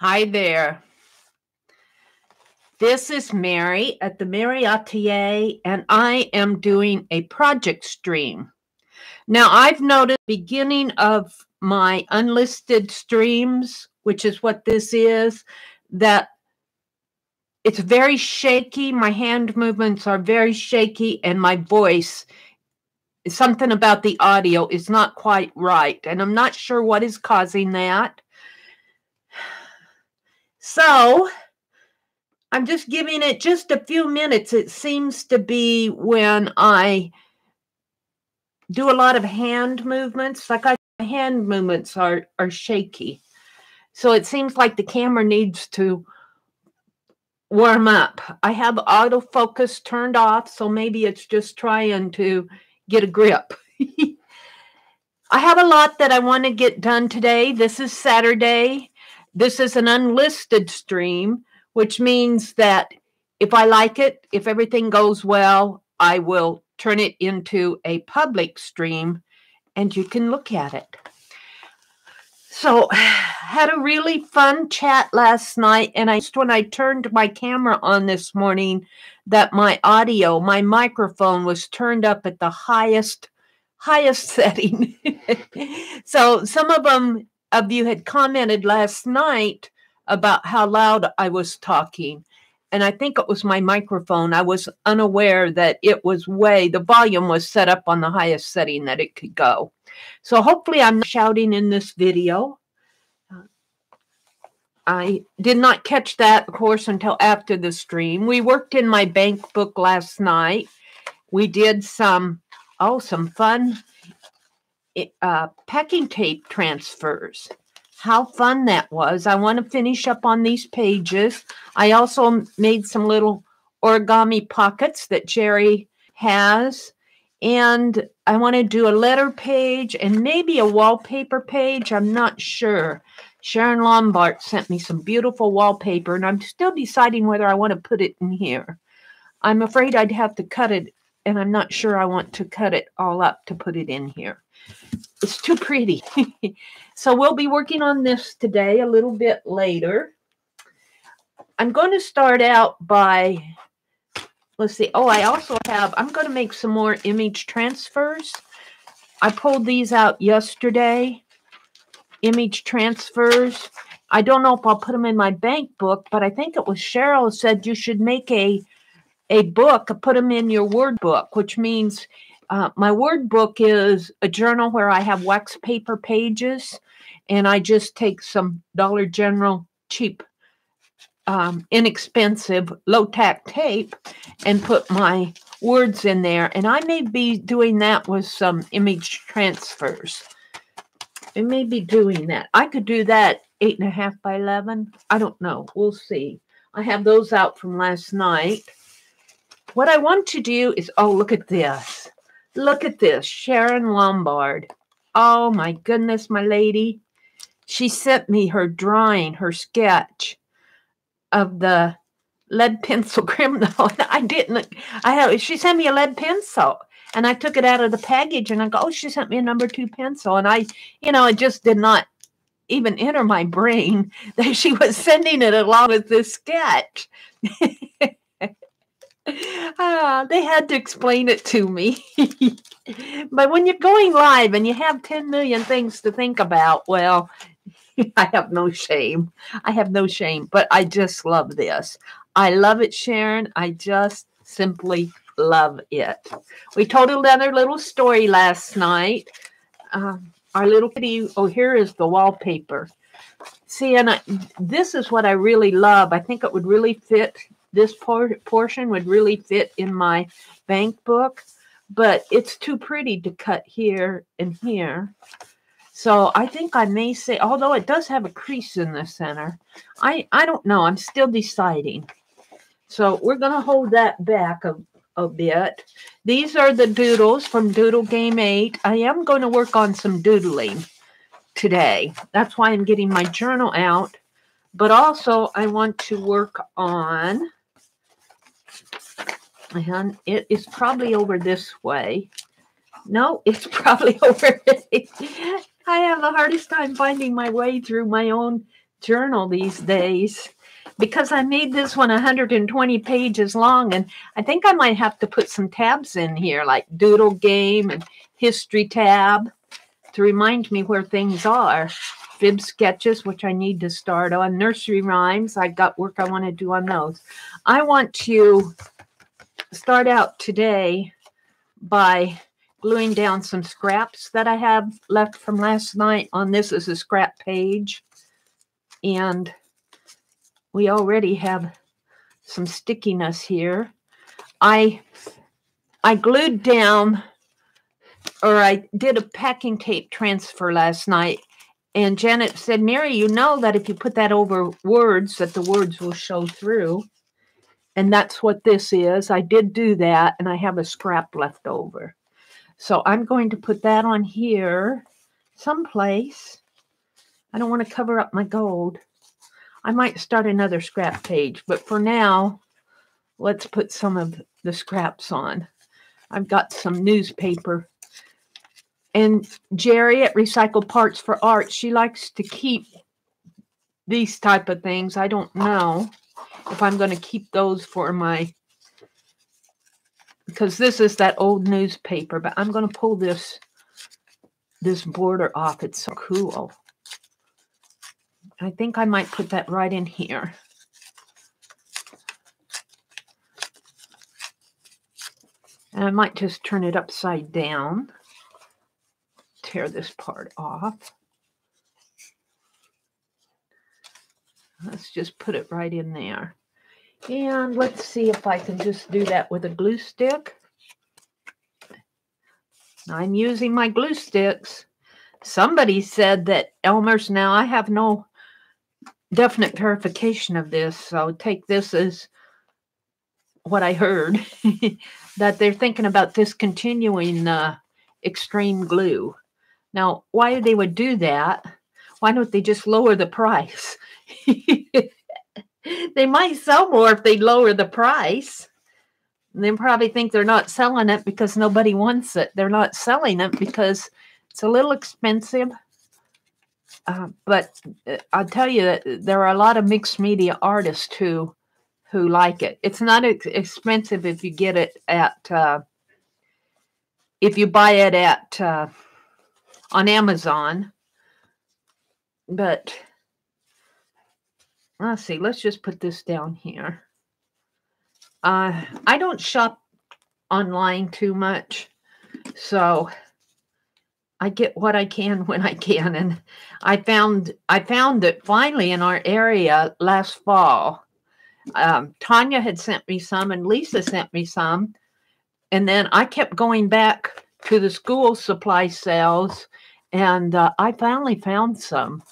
Hi there. This is Meri at the.meri.atelier, and I am doing a project stream. Now, I've noticed beginning of my unlisted streams, which is what this is, that it's very shaky. My hand movements are very shaky, and my voice, something about the audio is not quite right, and I'm not sure what is causing that. So I'm just giving it just a few minutes. It seems to be when I do a lot of hand movements, my hand movements are shaky. So it seems like the camera needs to warm up. I have autofocus turned off, so maybe it's just trying to get a grip. I have a lot that I want to get done today. This is Saturday. This is an unlisted stream, which means that if I like it, if everything goes well, I will turn it into a public stream and you can look at it. So, had a really fun chat last night, and when I turned my camera on this morning, that my audio, my microphone was turned up at the highest setting. So some of you had commented last night about how loud I was talking. And I think it was my microphone. I was unaware that the volume was set up on the highest setting that it could go. So hopefully I'm not shouting in this video. I did not catch that, of course, until after the stream. We worked in my bank book last night. We did some fun packing tape transfers. How fun that was. I want to finish up on these pages. I also made some little origami pockets that Jeri has. And I want to do a letter page and maybe a wallpaper page. I'm not sure. Sharon Lombard sent me some beautiful wallpaper, and I'm still deciding whether I want to put it in here. I'm afraid I'd have to cut it, and I'm not sure I want to cut it all up to put it in here. It's too pretty. So we'll be working on this today a little bit later. I'm going to start out by, let's see. I'm going to make some more image transfers. I pulled these out yesterday. Image transfers. I don't know if I'll put them in my bank book, but I think it was Cheryl said you should make a book, put them in your Word book, which means my Word book is a journal where I have wax paper pages, and I just take some Dollar General cheap, inexpensive, low-tack tape and put my words in there. And I may be doing that with some image transfers. I may be doing that. I could do that 8.5 by 11. I don't know. We'll see. I have those out from last night. What I want to do is, look at this. Look at this. Sharon Lombard. Oh, my goodness, my lady. She sent me her drawing, her sketch of the lead pencil criminal. She sent me a lead pencil. And I took it out of the package and I go, she sent me a number 2 pencil. And it just did not even enter my brain that she was sending it along with this sketch. They had to explain it to me. But when you're going live and you have 10 million things to think about, well, I have no shame. But I just love this. I love it, Sharon. I just simply love it. We told another little story last night. Our little kitty, here is the wallpaper. See, and this is what I really love. I think it would really fit, this portion would really fit in my bank book, but it's too pretty to cut here and here. So I think I may say, although it does have a crease in the center, I don't know. I'm still deciding. So we're going to hold that back a bit. These are the doodles from Doodle Game 8. I am going to work on some doodling today. That's why I'm getting my journal out. But also I want to work on, and it is probably over this way. No, it's probably over. I have the hardest time finding my way through my own journal these days because I made this one 120 pages long, and I think I might have to put some tabs in here, like doodle game and history tab, to remind me where things are. Fib sketches, which I need to start on. Nursery rhymes, I got work I want to do on those. I want to start out today by gluing down some scraps that I have left from last night. On this is a scrap page, and we already have some stickiness here. I glued down, or I did a packing tape transfer last night, and Janet said, Meri, you know that if you put that over words, that the words will show through. And that's what this is. I did do that, and I have a scrap left over. So I'm going to put that on here someplace. I don't want to cover up my gold. I might start another scrap page, but for now, let's put some of the scraps on. I've got some newspaper. And Jeri at Recycled Parts for Art, she likes to keep these type of things. I don't know if I'm going to keep those for my, because this is that old newspaper, but I'm going to pull this border off. It's so cool. I think I might put that right in here. And I might just turn it upside down. Tear this part off. Let's just put it right in there. And let's see if I can just do that with a glue stick. I'm using my glue sticks. Somebody said that Elmer's, now I have no definite verification of this, so take this as what I heard, that they're thinking about discontinuing extreme glue. Now, why they would do that? Why don't they just lower the price? They might sell more if they lower the price. They probably think they're not selling it because nobody wants it. They're not selling it because it's a little expensive. But I'll tell you that there are a lot of mixed media artists who like it. It's not expensive if you get it at if you buy it at on Amazon. But let's see. Let's just put this down here. I don't shop online too much, so I get what I can when I can. And I found it finally in our area last fall. Tanya had sent me some, and Lisa sent me some, and then I kept going back to the school supply sales, and I finally found some.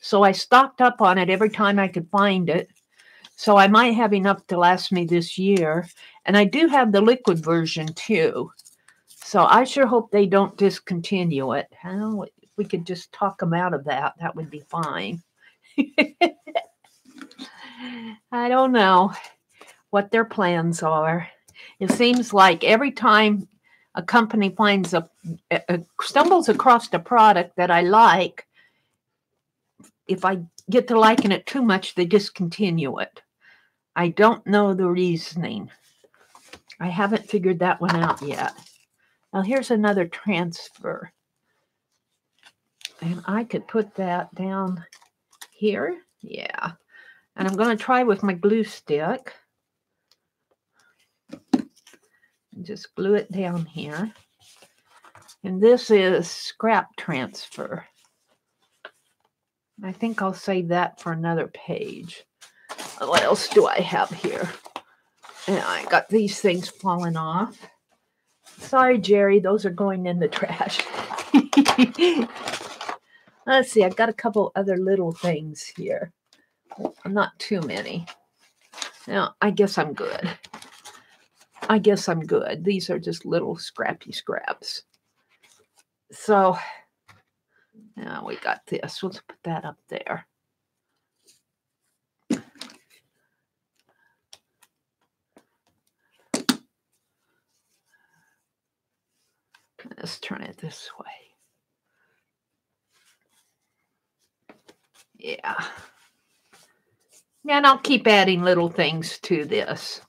So I stocked up on it every time I could find it. So I might have enough to last me this year. And I do have the liquid version too. So I sure hope they don't discontinue it. If we could just talk them out of that, that would be fine. I don't know what their plans are. It seems like every time a company finds stumbles across a product that I like, if I get to liking it too much, they discontinue it. I don't know the reasoning. I haven't figured that one out yet. Now here's another transfer. And I could put that down here. Yeah. And I'm going to try with my glue stick. Just glue it down here. And this is scrap transfer. I think I'll save that for another page. What else do I have here? And I got these things falling off. Sorry, Jeri, those are going in the trash. Let's see, I've got a couple other little things here. Not too many. Now, I guess I'm good. These are just little scrappy scraps. So, now we got this. Let's put that up there. Let's turn it this way. Yeah. And I'll keep adding little things to this.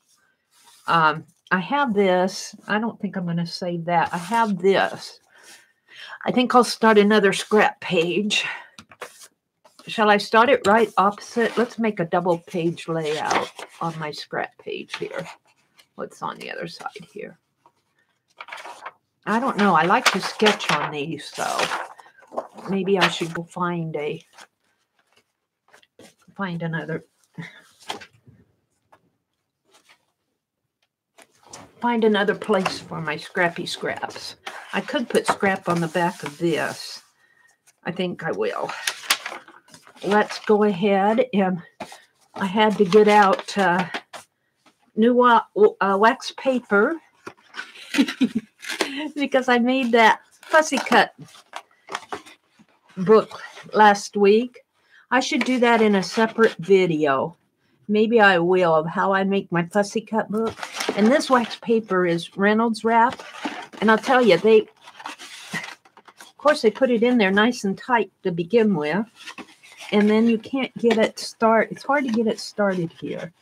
I have this. I don't think I'm going to save that. I have this. I think I'll start another scrap page. Shall I start it right opposite? Let's make a double page layout on my scrap page here. What's on the other side here? I don't know. I like to sketch on these, so maybe I should go find another place for my scrappy scraps. I could put scrap on the back of this. I think I will. Let's go ahead, and I had to get out new wax paper because I made that fussy cut book last week. I should do that in a separate video. Maybe I will, of how I make my fussy cut book. And this wax paper is Reynolds wrap. And I'll tell you, of course, they put it in there nice and tight to begin with. And then you can't get it started. It's hard to get it started here.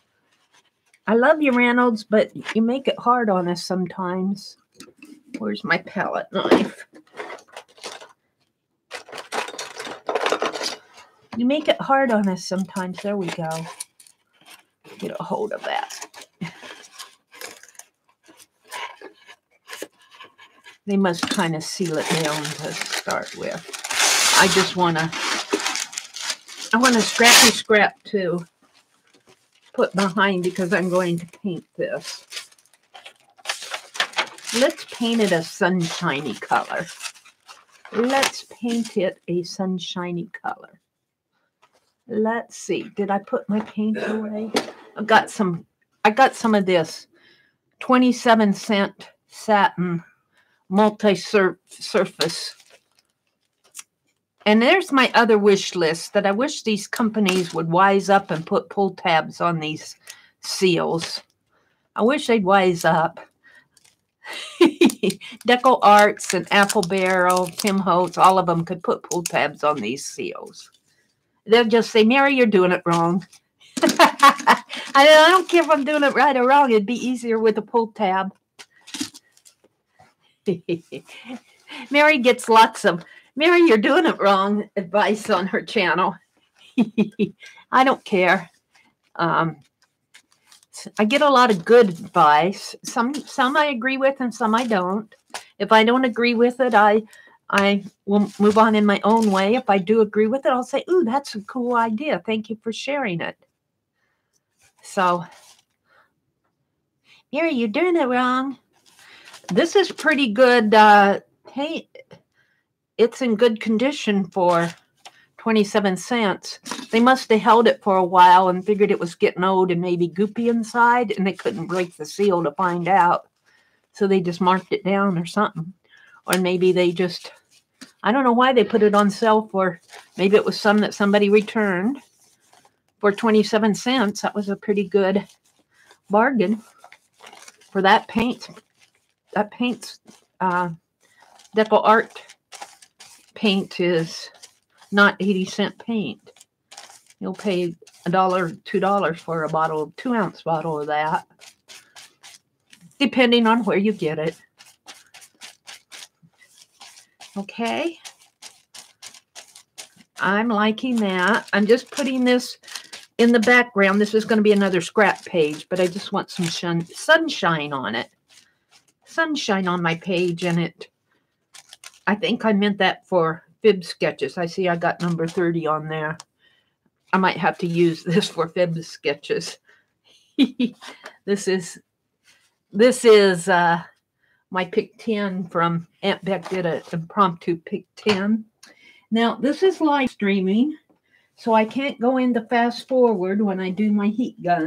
I love you, Reynolds, but you make it hard on us sometimes. Where's my palette knife? You make it hard on us sometimes. There we go. Get a hold of that. They must kind of seal it down to start with. I just want a scrappy scrap to put behind because I'm going to paint this. Let's paint it a sunshiny color. Let's paint it a sunshiny color. Let's see. Did I put my paint away? I got some of this 27-cent satin multi-surface. And there's my other wish list that I wish these companies would wise up and put pull tabs on these seals. I wish they'd wise up. Deco Arts and Apple Barrel, Tim Holtz, all of them could put pull tabs on these seals. They'll just say, Meri, you're doing it wrong. I don't care if I'm doing it right or wrong. It'd be easier with a pull tab. Meri gets lots of, Meri, you're doing it wrong advice on her channel. I don't care. I get a lot of good advice. Some I agree with and some I don't. If I don't agree with it, I will move on in my own way. If I do agree with it, I'll say, ooh, that's a cool idea. Thank you for sharing it. So, Meri, you're doing it wrong. This is pretty good paint. It's in good condition for 27 cents. They must have held it for a while and figured it was getting old and maybe goopy inside, and they couldn't break the seal to find out. So they just marked it down or something. Or maybe they just, I don't know why they put it on sale for, maybe it was some that somebody returned for 27 cents. That was a pretty good bargain for that paint. That paint's Deco Art paint is not 80-cent paint. You'll pay $1, $2 for a bottle, 2-ounce bottle of that, depending on where you get it. Okay. I'm liking that. I'm just putting this in the background. This is going to be another scrap page, but I just want some sunshine on it. Sunshine on my page, and it, I think I meant that for fib sketches. I see I got number 30 on there. I might have to use this for fib sketches. This is my pick 10 from Aunt Beck did an impromptu pick 10. Now this is live streaming, so I can't go into fast forward when I do my heat gun.